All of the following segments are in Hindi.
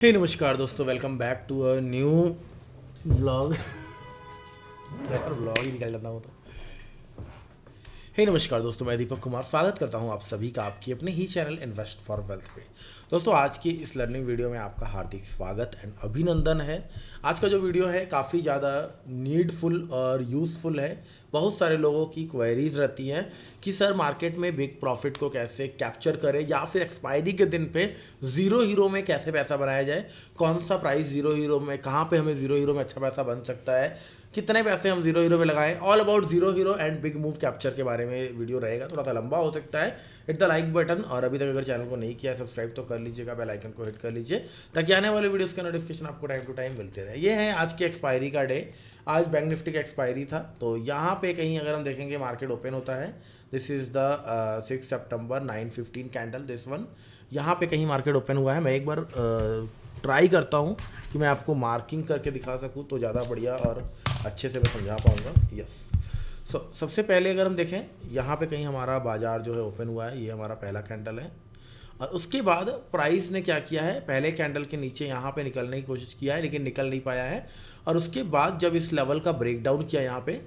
हे नमस्कार दोस्तों, welcome back to a new vlog. Vlog ही निकल जाता हूँ तो। हे नमस्कार दोस्तों, मैं दीपक कुमार स्वागत करता हूं आप सभी का आपकी अपने ही चैनल इन्वेस्ट फॉर वेल्थ पे। दोस्तों, आज की इस लर्निंग वीडियो में आपका हार्दिक स्वागत एंड अभिनंदन है। आज का जो वीडियो है काफ़ी ज़्यादा नीडफुल और यूज़फुल है। बहुत सारे लोगों की क्वेरीज रहती हैं कि सर मार्केट में बिग प्रॉफिट को कैसे कैप्चर करें या फिर एक्सपायरी के दिन पे ज़ीरो हीरो में कैसे पैसा बनाया जाए, कौन सा प्राइस ज़ीरो हीरो में, कहाँ पे हमें ज़ीरो हीरो में अच्छा पैसा बन सकता है, कितने पैसे हम जीरो हीरो में लगाएं। All about zero hero and big move capture के बारे में वीडियो रहेगा। थोड़ा सा लंबा हो सकता है। हिट द लाइक बटन, और अभी तक अगर चैनल को नहीं किया सब्सक्राइब तो कर लीजिएगा, बेल आइकन को हिट कर लीजिए ताकि आने वाले वीडियोस के नोटिफिकेशन आपको टाइम टू टाइम मिलते रहे। ये है आज की एक्सपायरी का डे। आज बैंक निफ्टी का एक्सपायरी था, तो यहाँ पे कहीं अगर हम देखेंगे मार्केट ओपन होता है। This is the 6 September 9:15 candle, this one. यहाँ पे कहीं मार्केट ओपन हुआ है। मैं एक बार ट्राई करता हूँ कि मैं आपको मार्किंग करके दिखा सकूँ तो ज़्यादा बढ़िया और अच्छे से मैं समझा पाऊँगा। यस, सबसे पहले अगर हम देखें यहाँ पे कहीं हमारा बाजार जो है ओपन हुआ है। ये हमारा पहला कैंडल है, और उसके बाद प्राइस ने क्या किया है, पहले कैंडल के नीचे यहाँ पे निकलने की कोशिश किया है लेकिन निकल नहीं पाया है। और उसके बाद जब इस लेवल का ब्रेकडाउन किया, यहाँ पे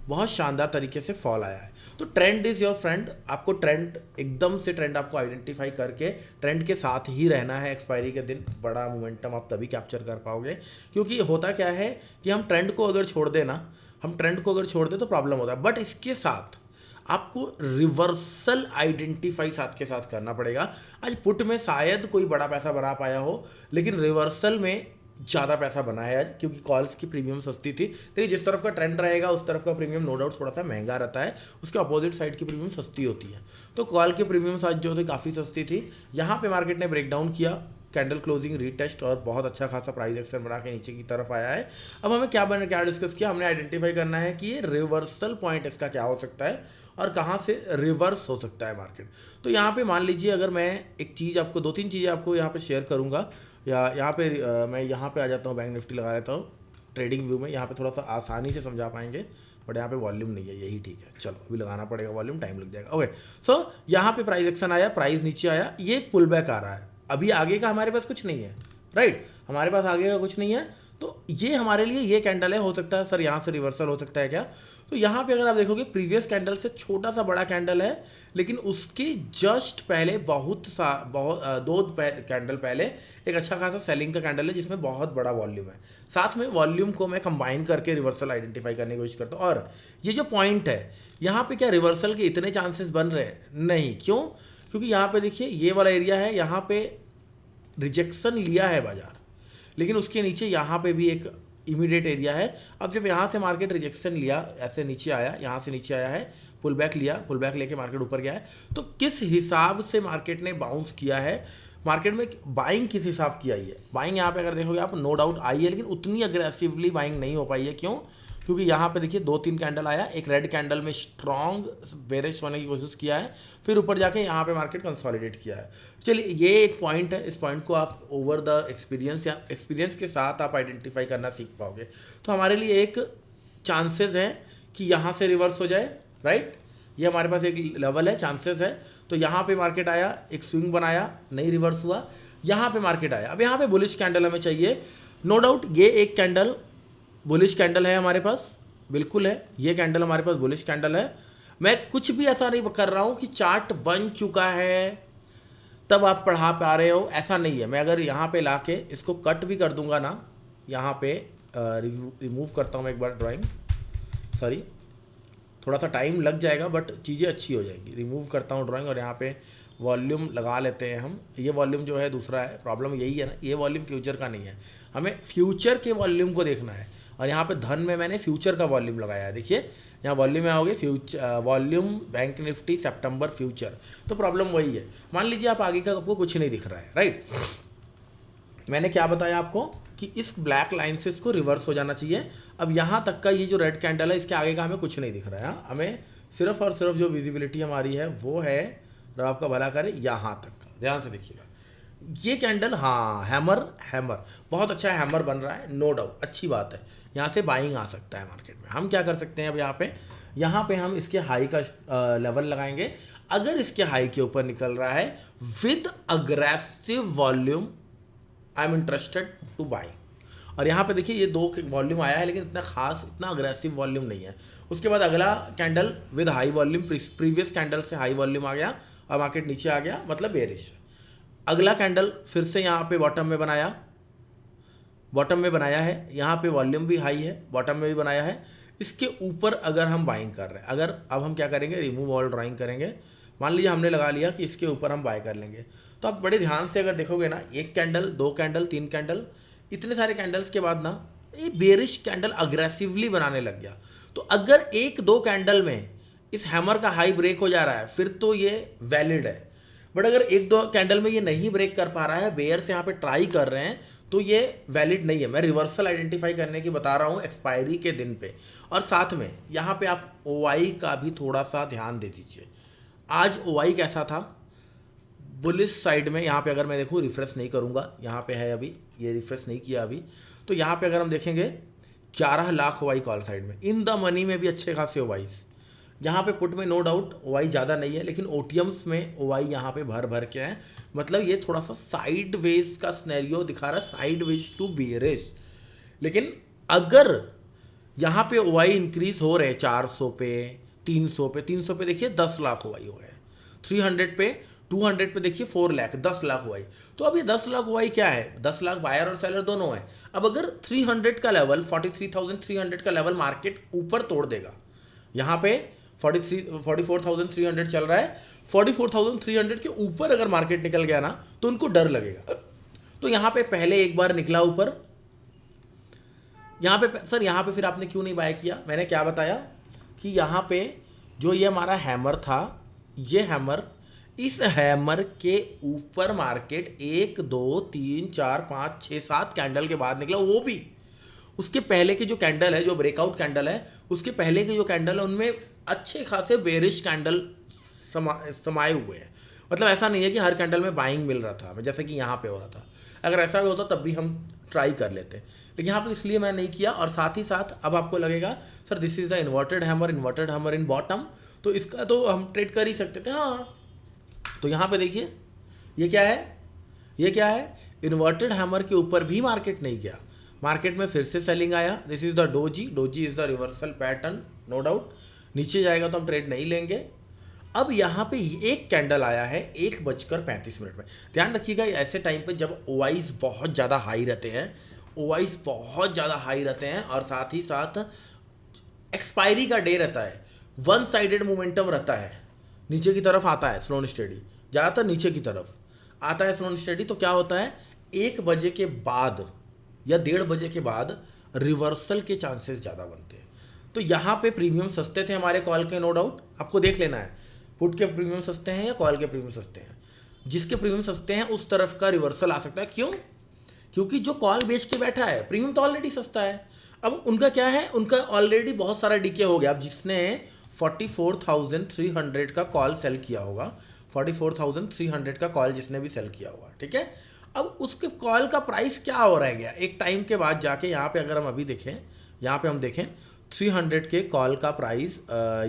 बहुत शानदार तरीके से फॉल आया है। तो ट्रेंड इज़ योर फ्रेंड। आपको ट्रेंड एकदम से ट्रेंड आपको आइडेंटिफाई करके ट्रेंड के साथ ही रहना है। एक्सपायरी के दिन बड़ा मोमेंटम आप तभी कैप्चर कर पाओगे, क्योंकि होता क्या है कि हम ट्रेंड को अगर छोड़ दें ना, हम ट्रेंड को अगर छोड़ दें तो प्रॉब्लम होता है। बट इसके साथ आपको रिवर्सल आइडेंटिफाई साथ के साथ करना पड़ेगा। आज पुट में शायद कोई बड़ा पैसा बना पाया हो, लेकिन रिवर्सल में ज़्यादा पैसा बना है आज, क्योंकि कॉल्स की प्रीमियम सस्ती थी। तो जिस तरफ का ट्रेंड रहेगा उस तरफ का प्रीमियम नो डाउट थोड़ा सा महंगा रहता है, उसके अपोजिट साइड की प्रीमियम सस्ती होती है। तो कॉल की प्रीमियम आज जो थी काफ़ी सस्ती थी। यहाँ पे मार्केट ने ब्रेकडाउन किया, कैंडल क्लोजिंग रीटेस्ट और बहुत अच्छा खासा प्राइस एक्शन बना के नीचे की तरफ आया है। अब हमें क्या डिस्कस किया, हमने आइडेंटिफाई करना है कि ये रिवर्सल पॉइंट इसका क्या हो सकता है और कहाँ से रिवर्स हो सकता है मार्केट। तो यहाँ पे मान लीजिए, अगर मैं एक चीज़ आपको, दो तीन चीज़ें आपको यहाँ पे शेयर करूँगा, या यहाँ पे मैं यहाँ पे आ जाता हूँ, बैंक निफ्टी लगा लेता हूँ ट्रेडिंग व्यू में। यहाँ पे थोड़ा सा आसानी से समझा पाएंगे, बट यहाँ पे वॉल्यूम नहीं है, यही ठीक है। चलो अभी लगाना पड़ेगा वॉल्यूम, टाइम लग जाएगा। ओके, सो यहाँ पे प्राइस एक्शन आया, प्राइस नीचे आया, ये एक पुल बैक आ रहा है। अभी आगे का हमारे पास कुछ नहीं है, राइट, हमारे पास आगे का कुछ नहीं है। तो ये हमारे लिए ये कैंडल है। हो सकता है सर यहाँ से रिवर्सल हो सकता है क्या, तो यहाँ पे अगर आप देखोगे प्रीवियस कैंडल से छोटा सा बड़ा कैंडल है, लेकिन उसके जस्ट पहले बहुत दो कैंडल पहले एक अच्छा खासा सेलिंग का कैंडल है जिसमें बहुत बड़ा वॉल्यूम है। साथ में वॉल्यूम को मैं कंबाइन करके रिवर्सल आइडेंटिफाई करने की कोशिश करता हूँ। और ये जो पॉइंट है यहाँ पे, क्या रिवर्सल के इतने चांसेस बन रहे हैं? नहीं। क्यों? क्योंकि यहाँ पे देखिए ये वाला एरिया है, यहाँ पे रिजेक्शन लिया है बाजार, लेकिन उसके नीचे यहाँ पे भी एक इमीडिएट एरिया है। अब जब यहाँ से मार्केट रिजेक्शन लिया, ऐसे नीचे आया, यहाँ से नीचे आया है, पुल बैक लिया, पुल बैक लेके मार्केट ऊपर गया है, तो किस हिसाब से मार्केट ने बाउंस किया है, मार्केट में बाइंग किस हिसाब की आई है। बाइंग यहाँ पे अगर देखोगे आप, नो डाउट आई है, लेकिन उतनी अग्रेसिवली बाइंग नहीं हो पाई है। क्यों? क्योंकि यहाँ पे देखिए 2-3 कैंडल आया, एक रेड कैंडल में स्ट्रॉन्ग बेरिश होने की कोशिश किया है, फिर ऊपर जाके यहाँ पे मार्केट कंसोलिडेट किया है। चलिए, ये एक पॉइंट है। इस पॉइंट को आप ओवर द एक्सपीरियंस या एक्सपीरियंस के साथ आप आइडेंटिफाई करना सीख पाओगे। तो हमारे लिए एक चांसेस है कि यहाँ से रिवर्स हो जाए, राइट, ये हमारे पास एक लेवल है, चांसेस है। तो यहाँ पे मार्केट आया, एक स्विंग बनाया, नहीं रिवर्स हुआ, यहाँ पे मार्केट आया। अब यहाँ पे बुलिश कैंडल हमें चाहिए, नो डाउट ये एक कैंडल बुलिश कैंडल है हमारे पास, बिल्कुल है, ये कैंडल हमारे पास बुलिश कैंडल है। मैं कुछ भी ऐसा नहीं कर रहा हूँ कि चार्ट बन चुका है तब आप पढ़ा पा रहे हो, ऐसा नहीं है। मैं अगर यहाँ पे लाके इसको कट भी कर दूंगा ना, यहाँ पे रिमूव करता हूँ मैं एक बार ड्राइंग, सॉरी थोड़ा सा टाइम लग जाएगा बट चीज़ें अच्छी हो जाएगी। रिमूव करता हूँ ड्राइंग और यहाँ पे वॉल्यूम लगा लेते हैं हम। ये वॉल्यूम जो है दूसरा है, प्रॉब्लम यही है ना, ये वॉल्यूम फ्यूचर का नहीं है, हमें फ्यूचर के वॉल्यूम को देखना है। और यहाँ पे धन में मैंने फ्यूचर का वॉल्यूम लगाया है, देखिए यहाँ वॉल्यूम में आओगे फ्यूचर वॉल्यूम बैंक निफ्टी सितंबर फ्यूचर, तो प्रॉब्लम वही है। मान लीजिए आप आगे का आपको कुछ नहीं दिख रहा है, राइट, मैंने क्या बताया आपको कि इस ब्लैक लाइन से इसको रिवर्स हो जाना चाहिए। अब यहाँ तक का ये जो रेड कैंडल है, इसके आगे का हमें कुछ नहीं दिख रहा है। हमें सिर्फ और सिर्फ जो विजिबिलिटी हमारी है वो है, रब आपका भला करे, यहाँ तक का। ध्यान से देखिएगा ये कैंडल, हाँ हैमर बहुत अच्छा हैमर बन रहा है, नो डाउट, अच्छी बात है। यहाँ से बाइंग आ सकता है मार्केट में। हम क्या कर सकते हैं, अब यहाँ पे हम इसके हाई का लेवल लगाएंगे। अगर इसके हाई के ऊपर निकल रहा है with aggressive volume, I am interested two by. और यहाँ पे देखिए ये 2 वॉल्यूम आया है, लेकिन इतना खास इतना अग्रेसिव वॉल्यूम नहीं है। उसके बाद अगला candle with high volume, previous candle से हाई वॉल्यूम आ गया और मार्केट नीचे आ गया, मतलब बेरिश। अगला कैंडल फिर से यहाँ पे बॉटम में बनाया है, यहाँ पे वॉल्यूम भी हाई है, बॉटम में भी बनाया है। इसके ऊपर अगर हम बाइंग कर रहे हैं, अगर अब हम क्या करेंगे, रिमूव ऑल ड्राइंग करेंगे। मान लीजिए हमने लगा लिया कि इसके ऊपर हम बाय कर लेंगे, तो आप बड़े ध्यान से अगर देखोगे ना, 1 कैंडल 2 कैंडल 3 कैंडल, इतने सारे कैंडल्स के बाद ना ये बेरिश कैंडल अग्रेसिवली बनाने लग गया। तो अगर 1-2 कैंडल में इस हैमर का हाई ब्रेक हो जा रहा है फिर तो ये वैलिड है, बट अगर 1-2 कैंडल में ये नहीं ब्रेक कर पा रहा है, बेयर्स यहाँ पे ट्राई कर रहे हैं, तो ये वैलिड नहीं है। मैं रिवर्सल आइडेंटिफाई करने की बता रहा हूँ एक्सपायरी के दिन पे। और साथ में यहाँ पे आप OI का भी थोड़ा सा ध्यान दे दीजिए। आज OI कैसा था बुलिश साइड में, यहाँ पे अगर मैं देखूँ, रिफ्रेश नहीं करूँगा, यहाँ पे है अभी, ये रिफ्रेश नहीं किया अभी, तो यहाँ पे अगर हम देखेंगे 11 लाख OI कॉल साइड में, इन द मनी में भी अच्छे खासे OIs। यहाँ पे पुट में नो डाउट OI ज़्यादा नहीं है, लेकिन OTMs में OI यहाँ पे भर के है। मतलब ये थोड़ा सा साइड वेज का सिनेरियो दिखा रहा है, साइड वेज टू बेरिश। लेकिन अगर यहाँ पे OI इंक्रीज हो रहे 400 पे 300 पे देखिए 10 लाख OI हो गए, 300 पे 200 पे देखिए 4 लाख, 10 लाख OI। तो अब ये 10 लाख OI क्या है, 10 लाख बायर और सेलर दोनों है। अब अगर 300 का लेवल, 43,300 का लेवल मार्केट ऊपर तोड़ देगा, यहाँ पे 44,300 चल रहा है, 44,300 के ऊपर अगर मार्केट निकल गया ना तो उनको डर लगेगा। तो यहाँ पे पहले एक बार निकला ऊपर, यहाँ पे सर यहाँ पे फिर आपने क्यों नहीं बाय किया, मैंने क्या बताया कि यहाँ पे जो ये हमारा हैमर था, ये हैमर, इस हैमर के ऊपर मार्केट 1 2 3 4 5 6 7 कैंडल के बाद निकला, वो भी उसके पहले के जो कैंडल है, जो ब्रेकआउट कैंडल है, उसके पहले के जो कैंडल है उनमें अच्छे खासे बेरिश कैंडल समाये हुए हैं। मतलब ऐसा नहीं है कि हर कैंडल में बाइंग मिल रहा था, जैसे कि यहाँ पे हो रहा था। अगर ऐसा भी होता तब भी हम ट्राई कर लेते, लेकिन यहाँ पे इसलिए मैं नहीं किया। और साथ ही साथ अब आपको लगेगा sir this is the inverted hammer in bottom, तो इसका तो हम ट्रेड कर ही सकते थे। हाँ, तो यहाँ पे देखिए ये क्या है, इन्वर्टेड हैमर के ऊपर भी मार्केट नहीं गया, मार्केट में फिर से सेलिंग आया। This is the doji is the reversal pattern, no doubt. नीचे जाएगा तो हम ट्रेड नहीं लेंगे। अब यहाँ पे एक कैंडल आया है 1:35 में। ध्यान रखिएगा ऐसे टाइम पे जब OIs बहुत ज़्यादा हाई रहते हैं, और साथ ही साथ एक्सपायरी का डे रहता है, वन साइडेड मोमेंटम रहता है, नीचे की तरफ आता है स्लो एंड स्टेडी, ज़्यादातर नीचे की तरफ आता है स्लो एंड स्टेडी। तो क्या होता है, 1 बजे के बाद या 1:30 बजे के बाद रिवर्सल के चांसेस ज़्यादा बनते हैं। तो यहाँ पे प्रीमियम सस्ते थे हमारे कॉल के, नो डाउट। आपको देख लेना है पुट के प्रीमियम सस्ते हैं या कॉल के प्रीमियम सस्ते हैं। जिसके प्रीमियम सस्ते हैं उस तरफ का रिवर्सल आ सकता है। क्यों? क्योंकि जो कॉल बेच के बैठा है, प्रीमियम तो ऑलरेडी सस्ता है। अब उनका क्या है, उनका ऑलरेडी बहुत सारा डीके हो गया। अब जिसने 44,300 का कॉल सेल किया होगा, 44,300 का कॉल जिसने भी सेल किया होगा, ठीक है। अब उसके कॉल का प्राइस क्या हो रह गया एक टाइम के बाद जाके, यहाँ पे अगर हम अभी देखें, यहाँ पे हम देखें 300 के कॉल का प्राइस,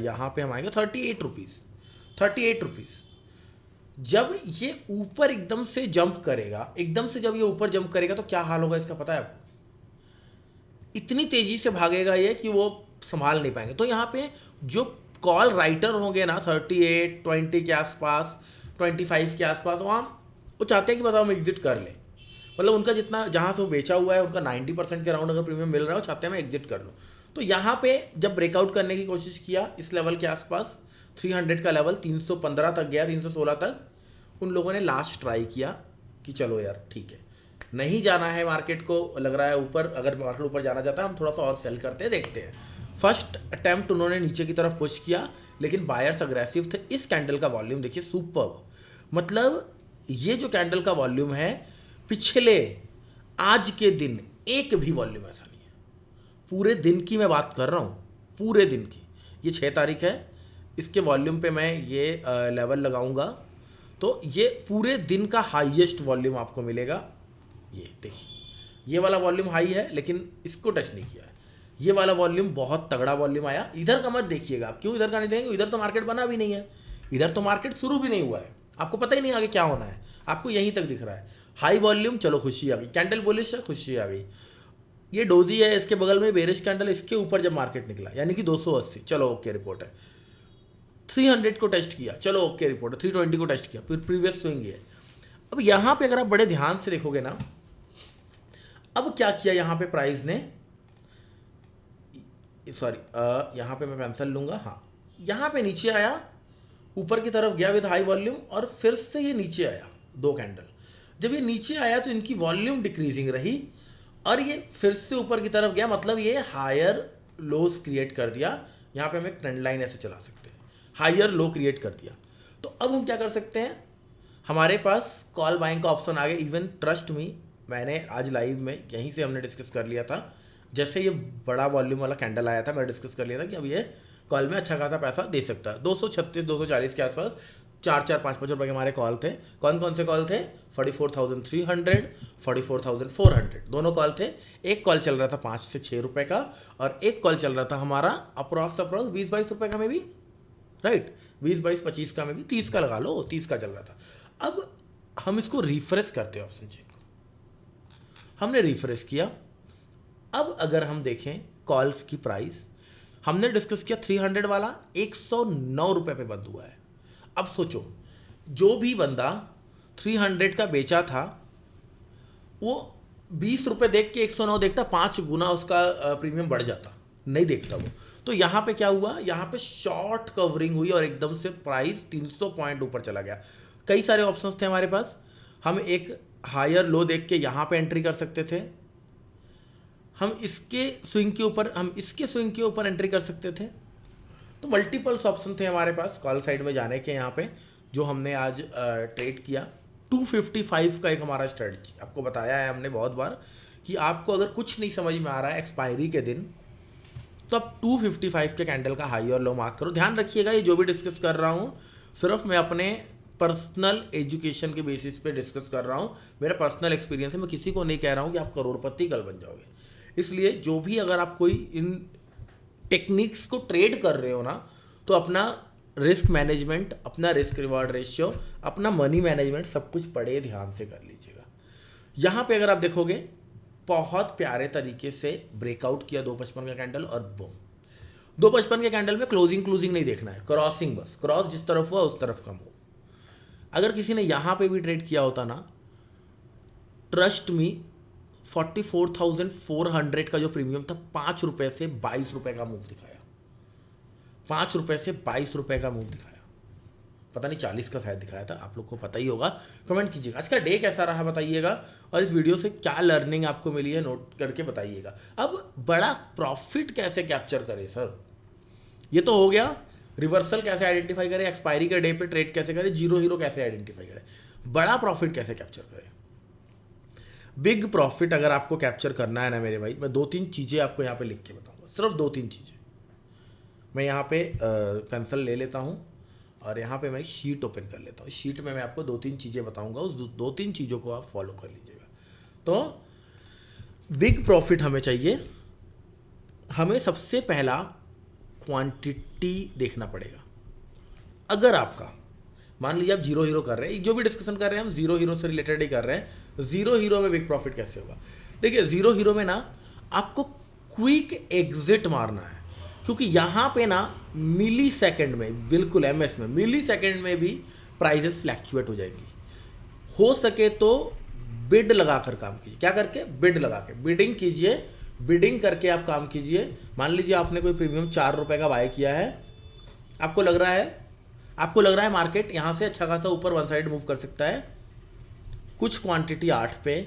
यहाँ पे हम आएंगे 38 रुपीज़। जब ये ऊपर एकदम से जंप करेगा, तो क्या हाल होगा इसका पता है आपको? इतनी तेजी से भागेगा ये कि वो संभाल नहीं पाएंगे। तो यहाँ पे जो कॉल राइटर होंगे ना 38, 20 के आसपास, 25 के आसपास, वहाँ वो चाहते हैं कि बताओ हम एग्जिट कर लें। मतलब उनका जितना जहाँ से वो बेचा हुआ है उनका 90% के अराउंड अगर प्रीमियम मिल रहा है, वो चाहते हैं मैं एग्जिट कर लूँ। तो यहाँ पे जब ब्रेकआउट करने की कोशिश किया इस लेवल के आसपास, 300 का लेवल 315 तक गया, 316 तक, उन लोगों ने लास्ट ट्राई किया कि चलो यार ठीक है, नहीं जाना है मार्केट को, लग रहा है ऊपर, अगर मार्केट ऊपर जाना चाहता है हम थोड़ा सा और सेल करते हैं, देखते हैं। फर्स्ट अटेम्प्ट उन्होंने नीचे की तरफ पुश किया, लेकिन बायर्स अग्रेसिव थे। इस कैंडल का वॉल्यूम देखिए सुपर्ब, मतलब ये जो कैंडल का वॉल्यूम है पिछले आज के दिन एक भी वॉल्यूम ऐसा नहीं है। पूरे दिन की मैं बात कर रहा हूँ, पूरे दिन की। ये 6 तारीख है, इसके वॉल्यूम पे मैं ये लेवल लगाऊंगा तो ये पूरे दिन का हाईएस्ट वॉल्यूम आपको मिलेगा। ये देखिए, ये वाला वॉल्यूम हाई है लेकिन इसको टच नहीं किया है। ये वाला वॉल्यूम बहुत तगड़ा वॉल्यूम आया। इधर का मत देखिएगा आप, क्यों इधर का नहीं देखेंगे? इधर तो मार्केट बना भी नहीं है, इधर तो मार्केट शुरू भी नहीं हुआ है, आपको पता ही नहीं आगे क्या होना है, आपको यहीं तक दिख रहा है। हाई वॉल्यूम, चलो खुशी आ गई, कैंडल बुलिश है, खुशी आ गई। ये डोजी है, इसके बगल में बेरिश कैंडल, इसके ऊपर जब मार्केट निकला यानी कि 280, चलो ओके रिपोर्ट है। 300 को टेस्ट किया, चलो ओके रिपोर्ट है। 320 को टेस्ट किया, फिर प्रीवियस स्विंग है। अब यहाँ पे अगर आप बड़े ध्यान से देखोगे ना, अब क्या किया यहाँ पे प्राइस ने, सॉरी यहाँ पे मैं पेंसिल लूँगा, हाँ यहाँ पे नीचे आया, ऊपर की तरफ गया विद हाई वॉल्यूम और फिर से ये नीचे आया 2 कैंडल। जब ये नीचे आया तो इनकी वॉल्यूम डिक्रीजिंग रही और ये फिर से ऊपर की तरफ गया, मतलब ये हायर लोस क्रिएट कर दिया। यहाँ पे हम एक ट्रेंड लाइन ऐसे चला सकते हैं, हायर लो क्रिएट कर दिया। तो अब हम क्या कर सकते हैं, हमारे पास कॉल बाइंग का ऑप्शन आ गया। इवन ट्रस्ट मी, मैंने आज लाइव में यहीं से हमने डिस्कस कर लिया था, जैसे ये बड़ा वॉल्यूम वाला कैंडल आया था मैं डिस्कस कर लिया था कि अब ये कॉल में अच्छा खासा पैसा दे सकता है। 236 240 के आसपास 4 5 रुपए के हमारे कॉल थे। कौन कौन से कॉल थे, 44,300, 44,400 दोनों कॉल थे। एक कॉल चल रहा था 5 से 6 रुपए का और एक कॉल चल रहा था हमारा अप्रॉक्स 20-22 रुपए का में भी, राइट, 20-22-25 का में भी, 30 का लगा लो, 30 का चल रहा था। अब हम इसको रिफ्रेश करते हैं ऑप्शन चेन को, हमने रिफ्रेश किया। अब अगर हम देखें कॉल्स की प्राइस, हमने डिस्कस किया 300 वाला 109 रुपए पे बंद हुआ है। अब सोचो, जो भी बंदा 300 का बेचा था वो 20 रुपए देख के 109 देखता, 5 गुना उसका प्रीमियम बढ़ जाता, नहीं देखता वो। तो यहाँ पे क्या हुआ, यहाँ पे शॉर्ट कवरिंग हुई और एकदम से प्राइस 300 पॉइंट ऊपर चला गया। कई सारे ऑप्शंस थे हमारे पास, हम एक हायर लो देख के यहाँ पे एंट्री कर सकते थे, हम इसके स्विंग के ऊपर, हम इसके स्विंग के ऊपर एंट्री कर सकते थे। तो मल्टीपल्स ऑप्शन थे हमारे पास कॉल साइड में जाने के। यहाँ पे जो हमने आज ट्रेड किया 255 का एक हमारा स्ट्रेटजी, आपको बताया है हमने बहुत बार कि आपको अगर कुछ नहीं समझ में आ रहा है एक्सपायरी के दिन, तो आप 255 के कैंडल का हाई और लो मार्क करो। ध्यान रखिएगा, ये जो भी डिस्कस कर रहा हूँ सिर्फ मैं अपने पर्सनल एजुकेशन के बेसिस पे डिस्कस कर रहा हूँ, मेरा पर्सनल एक्सपीरियंस है। मैं किसी को नहीं कह रहा हूँ कि आप करोड़पति कल बन जाओगे। इसलिए जो भी अगर आप कोई इन टेक्निक्स को ट्रेड कर रहे हो ना, तो अपना रिस्क मैनेजमेंट, अपना रिस्क रिवॉर्ड रेशियो, अपना मनी मैनेजमेंट सब कुछ बड़े ध्यान से कर लीजिएगा। यहाँ पे अगर आप देखोगे बहुत प्यारे तरीके से ब्रेकआउट किया 255 का कैंडल और बूम। 255 के कैंडल में क्लोजिंग नहीं देखना है, क्रॉसिंग बस, क्रॉस जिस तरफ हुआ उस तरफ का मूव। अगर किसी ने यहाँ पे भी ट्रेड किया होता ना, ट्रस्ट मी 44,400 का जो प्रीमियम था 5 रुपए से 22 रुपए का मूव दिखाया, 5 रुपए से 22 रुपए का मूव दिखाया, पता नहीं 40 का शायद दिखाया था, आप लोग को पता ही होगा। कमेंट कीजिएगा आज का डे कैसा रहा बताइएगा, और इस वीडियो से क्या लर्निंग आपको मिली है नोट करके बताइएगा। अब बड़ा प्रॉफिट कैसे कैप्चर करें सर, ये तो हो गया। रिवर्सल कैसे आइडेंटिफाई करें, एक्सपायरी के डे पे ट्रेड कैसे करें, जीरो हीरो कैसे आइडेंटिफाई करें, बड़ा प्रॉफिट कैसे कैप्चर करें। बिग प्रॉफिट अगर आपको कैप्चर करना है ना मेरे भाई, मैं 2-3 चीज़ें आपको यहाँ पे लिख के बताऊंगा, सिर्फ 2-3 चीज़ें। मैं यहाँ पे पेंसिल ले लेता हूँ और यहाँ पे मैं शीट ओपन कर लेता हूँ। शीट में मैं आपको 2-3 चीज़ें बताऊंगा, उस 2-3 चीज़ों को आप फॉलो कर लीजिएगा। तो बिग प्रॉफिट हमें चाहिए, हमें सबसे पहला क्वांटिटी देखना पड़ेगा। अगर आपका मान लीजिए आप जीरो हीरो कर रहे हैं, जो भी डिस्कशन कर रहे हैं हम जीरो हीरो से रिलेटेड ही कर रहे हैं। जीरो हीरो में बिग प्रॉफिट कैसे होगा, देखिए जीरो हीरो में ना आपको क्विक एग्जिट मारना है, क्योंकि यहाँ पे ना मिली सेकेंड में, बिल्कुल एमएस में मिली सेकेंड में भी प्राइजेस फ्लैक्चुएट हो जाएगी। हो सके तो बिड लगा कर काम कीजिए, क्या करके, बिड लगा के बिडिंग कीजिए, बिडिंग करके आप काम कीजिए। मान लीजिए आपने कोई प्रीमियम 4 रुपए का बाय किया है, आपको लग रहा है मार्केट यहाँ से अच्छा खासा ऊपर वन साइड मूव कर सकता है। कुछ क्वांटिटी 8 पे,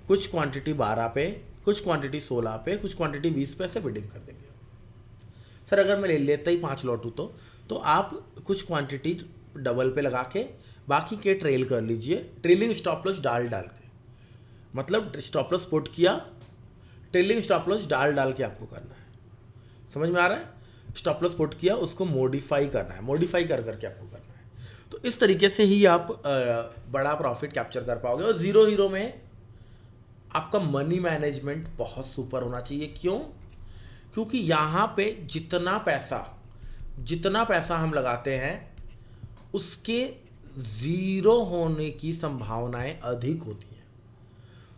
कुछ क्वांटिटी 12 पे, कुछ क्वांटिटी 16 पे, कुछ क्वांटिटी 20 पे से बिडिंग कर देंगे। सर अगर मैं ले लेता ही 5 लॉट हूँ तो आप कुछ क्वांटिटी डबल पे लगा के बाकी के ट्रेल कर लीजिए, ट्रेलिंग स्टॉप लॉस डाल के, मतलब स्टॉप लॉस पुट किया, ट्रेलिंग स्टॉप लॉस डाल के आपको करना है। समझ में आ रहा है, स्टॉप लॉस पुट किया, उसको मॉडिफाई करना है, मॉडिफाई करके आपको करना है। तो इस तरीके से ही आप बड़ा प्रॉफिट कैप्चर कर पाओगे। और जीरो हीरो में आपका मनी मैनेजमेंट बहुत सुपर होना चाहिए। क्यों, क्योंकि यहाँ पे जितना पैसा हम लगाते हैं उसके जीरो होने की संभावनाएं अधिक होती हैं।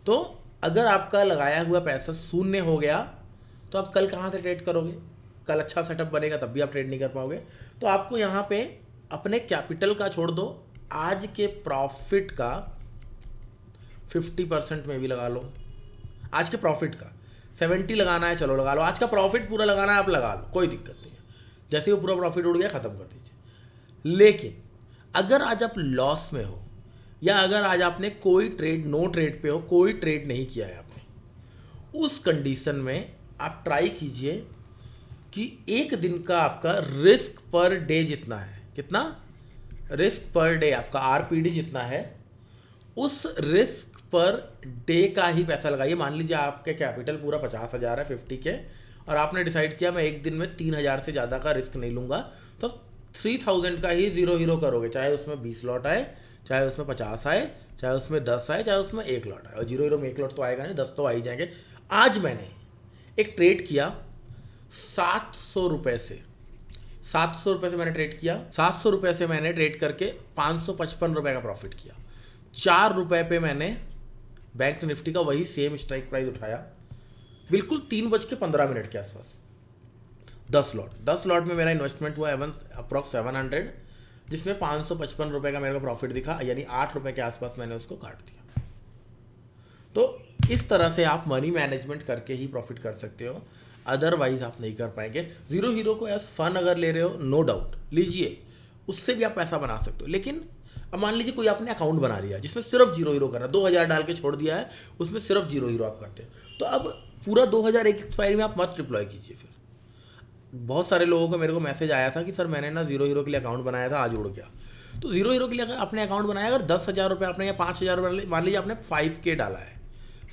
तो अगर आपका लगाया हुआ पैसा शून्य हो गया तो आप कल कहाँ से ट्रेड करोगे? कल अच्छा सेटअप बनेगा तब भी आप ट्रेड नहीं कर पाओगे। तो आपको यहाँ पे अपने कैपिटल का छोड़ दो, आज के प्रॉफिट का 50% में भी लगा लो। आज के प्रॉफिट का 70 लगाना है, चलो लगा लो। आज का प्रॉफिट पूरा लगाना है, आप लगा लो, कोई दिक्कत नहीं है। जैसे वो पूरा प्रॉफिट उड़ गया ख़त्म कर दीजिए। लेकिन अगर आज आप लॉस में हो या अगर आज आपने कोई ट्रेड, नो ट्रेड पे हो, कोई ट्रेड नहीं किया है आपने, उस कंडीशन में आप ट्राई कीजिए कि एक दिन का आपका रिस्क पर डे जितना है, कितना रिस्क पर डे आपका आरपीडी जितना है, उस रिस्क पर डे का ही पैसा लगाइए। मान लीजिए आपके कैपिटल पूरा 50,000 है 50 के, और आपने डिसाइड किया मैं एक दिन में 3,000 से ज़्यादा का रिस्क नहीं लूँगा, तो 3,000 का ही ज़ीरो करोगे। चाहे उसमें 20 लॉट आए, चाहे उसमें 50 आए, चाहे उसमें 10 आए, चाहे उसमें 1 लॉट आए। और ज़ीरो में 1 लॉट तो आएगा नहीं, 10 तो आ ही जाएंगे। आज मैंने एक ट्रेड किया 700 रुपये से, 700 रुपये से मैंने ट्रेड किया। 700 रुपये से मैंने ट्रेड करके 555 रुपये का प्रॉफिट किया। 4 रुपये पे मैंने बैंक निफ्टी का वही सेम स्ट्राइक प्राइस उठाया, बिल्कुल 3:15 के आसपास। 10 लॉट में मेरा इन्वेस्टमेंट हुआ अप्रॉक्स 700, जिसमें 555 रुपये का मेरे को प्रॉफिट दिखा, यानी 8 रुपये के आसपास मैंने उसको काट दिया। तो इस तरह से आप मनी मैनेजमेंट करके ही प्रॉफिट कर सकते हो, अदरवाइज आप नहीं कर पाएंगे। ज़ीरो हीरो को एज फन अगर ले रहे हो, नो डाउट लीजिए, उससे भी आप पैसा बना सकते हो। लेकिन अब मान लीजिए कोई आपने अकाउंट बना लिया जिसमें सिर्फ ज़ीरो हीरो करना, 2,000 डाल के छोड़ दिया है, उसमें सिर्फ ज़ीरो हीरो आप करते हो, तो अब पूरा 2,000 एक एक्सपायरी में आप मत डिप्लॉय कीजिए। फिर बहुत सारे लोगों को मेरे को मैसेज आया था कि सर मैंने ना ज़ीरो हीरो के लिए अकाउंट बनाया था, आज उड़ गया। तो ज़ीरो हीरो के लिए अगर आपने अकाउंट बनाया, अगर 10,000 रुपये आपने या 5,000 रुपये, मान लीजिए आपने 5K डाला है,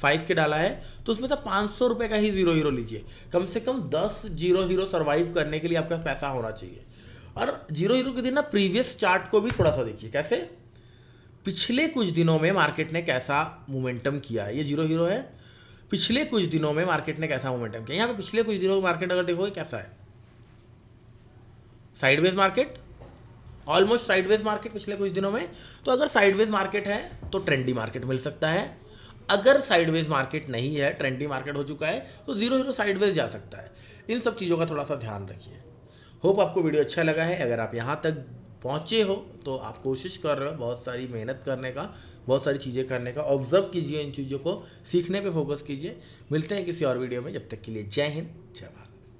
5K डाला है, तो उसमें तो 500 रुपये का ही ज़ीरो हीरो लीजिए। कम से कम 10 ज़ीरो हीरो सर्वाइव करने के लिए आपके पास पैसा होना चाहिए। और ज़ीरो हीरो के दिन ना प्रीवियस चार्ट को भी थोड़ा सा देखिए, कैसे पिछले कुछ दिनों में मार्केट ने कैसा मोमेंटम किया है। ये ज़ीरो हीरो है, पिछले कुछ दिनों में मार्केट ने कैसा मोमेंटम किया। यहाँ पे पिछले कुछ दिनों में मार्केट अगर देखोगे कैसा है, sideways market, almost sideways market पिछले कुछ दिनों में। तो अगर साइडवेज मार्केट है तो ट्रेंडी मार्केट मिल सकता है, अगर साइडवेज मार्केट नहीं है, ट्रेंडी मार्केट हो चुका है, तो ज़ीरो हीरो साइडवेज जा सकता है। इन सब चीज़ों का थोड़ा सा ध्यान रखिए। होप आपको वीडियो अच्छा लगा है। अगर आप यहाँ तक पहुँचे हो तो आप कोशिश कर रहे हो बहुत सारी मेहनत करने का, बहुत सारी चीज़ें करने का, ऑब्जर्व कीजिए, इन चीज़ों को सीखने पे फोकस कीजिए। मिलते हैं किसी और वीडियो में, जब तक के लिए जय हिंद, जय भारत।